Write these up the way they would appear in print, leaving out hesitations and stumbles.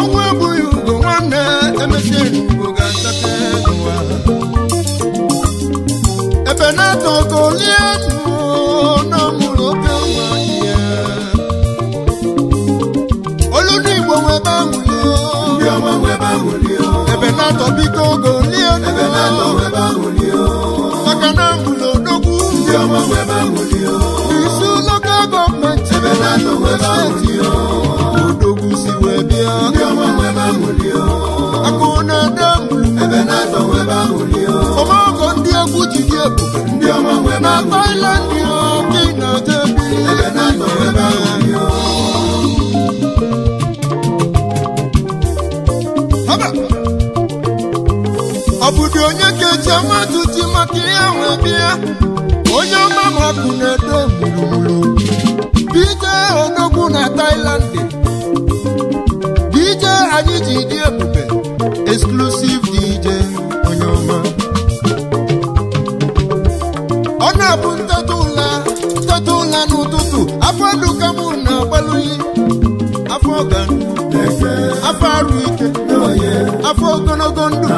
onwe bụ ugo nwanne emesi ugo ga-achate n'ụwa ebe na-atọ golie na mụrụ oke nwa ihe olu n'Igbo nwebe ahụli ndị ọma nwebe ahụli ebe na-atọ biko golie ebe na-atọ nwebe ahụli maka na mụrụ odogwu ndị ọma nwebe ahụli isi lokal gọọmenti ebe na-atọ nwebe ahụli odogwu si wee bịa ndị ọma nwebe ahụli akụ na-ede mụrụ ebe na-atọ nwebe ahụli ọmọgọ ndị egwu ji dị ebube ndị ọma nwebe na Thailand gị na-ejebi ebe na-atọ nwebe ahụli obodo onye keji amatụti maka ihe wee bịa onye ọma makụ na-ede gburugburu DJ odogwu na Thailand DJ anyị ji dị ebube exclusive DJ onye ọma ọ na-abụ nteta ụla n'ụtụtụ afọ duka mụ na-agbalụyi afọ ọganu afọ arụ ike afọ ogologo ndụ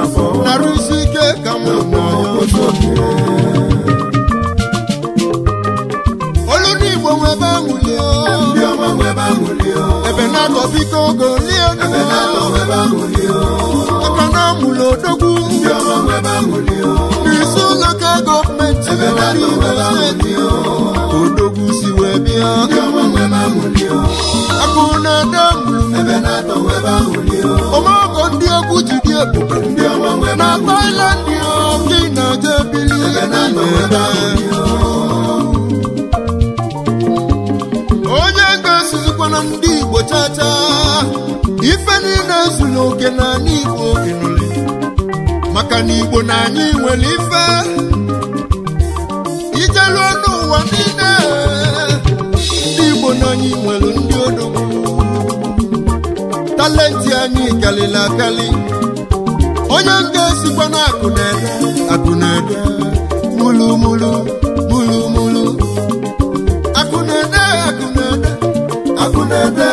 na-arụ isi ike ka mụ olu n'Igbo nwebe ahụli ebe na-atọ biko golie aka na mụlụ odogwu n'isi lokal gọọmenti odogwu si wee bịa akụ na-ede ọmọgọ ndị egwu ji dị ebube na Thailand gị na-ejebili onye ga-esizikwana ndị Igbo chacha ife niile zuru oke na anyị Igbo okenole maka na Igbo na anyị nwere ife ijeruo n'ụwa niile ndị Igbo na anyị nwere ndị odogwu talenti anyị kalịla akali onye ga-esikwa na akụ na-ede mulu akụ na-ede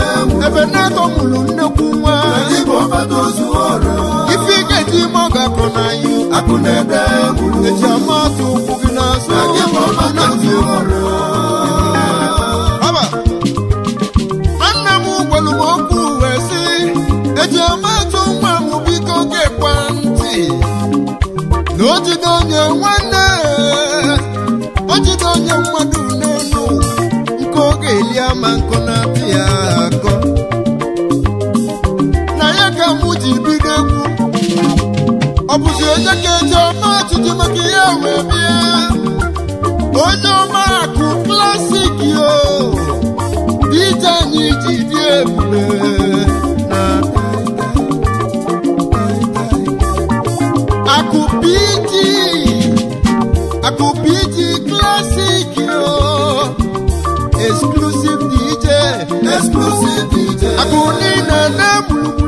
ebe na-atọ mụlụ nnekwu nwa ife ike ji ime ọ ga-akọ n'anyị akụ na-ede eji amatụ ụkwụ gị n'azụ nwanne m gwelu m okwu wee sị eji amatụ nwa m biko gekwa ntị na o jide onye nwanne o jide onye mmadụ n'elu nke oge eli ama nkọ na-atụ ya akọ na ya ka mụ ji bido egwu ọ bụzi onye ka eji ọma achụji maka ihe wee bịa onye ọma akụ klasik yo ije anyị ji dị ebube na akụ PG klasik yo exclusive DJ akụ niile na-egburugburu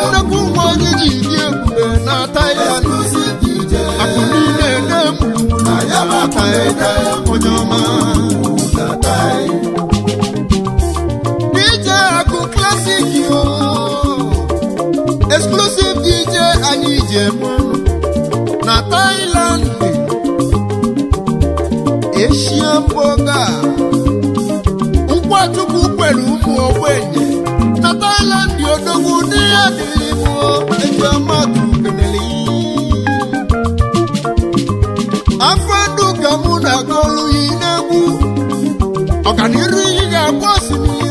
nnekwu nwa onye ji dị ebube na Thailand akụ niile na-egburugburu onye ọma DJ akụ klasik yo exclusive DJ anyị ji eme na Thailand Asian Boga nkwachukwu kwere ụmụ ogbenye na Thailand odogwu n'ihe dịrị Igbo eji amatụ kenele afọ ndụ ka mụ na-agọlụ yi n'egwu ọganiru iyi ga-agba osimiri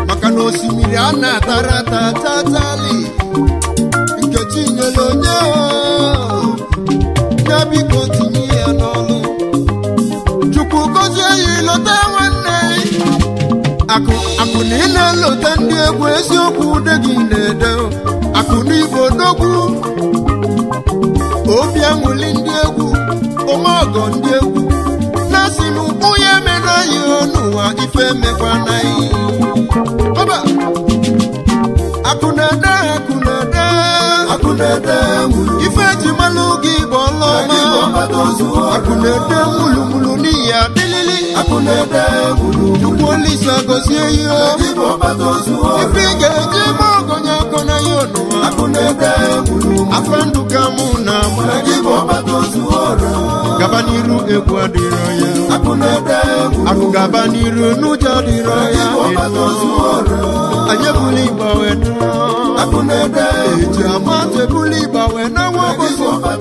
maka na osimiri a na-atara tatali Nkechi nyere onye ya biko tinye ya n'ọlụ Chukwu gozie ya ịlọta nwanne akụ na ị na-elota ndị egwu eziokwu ude gị na-ede akụ n'Igbo odogwu obi aṅụli ndị egwu ọmọgọ ndị egwu na-asị na ụkwụ ya emena ya n'ụwa ife emekwa naghị ọba akụ na-ede ife ji malụ gị bụ ọlọma akụ na-ede mulumulu n'ihi adịlili Chukwu Olisa gozie yo Ifinge jimo gonya kona yono Afanduka muna Gabaniru egwu adiro ya Aku gabaniru nuja adiro ya Anyebuli bawe no Eji amate buli bawe na waboso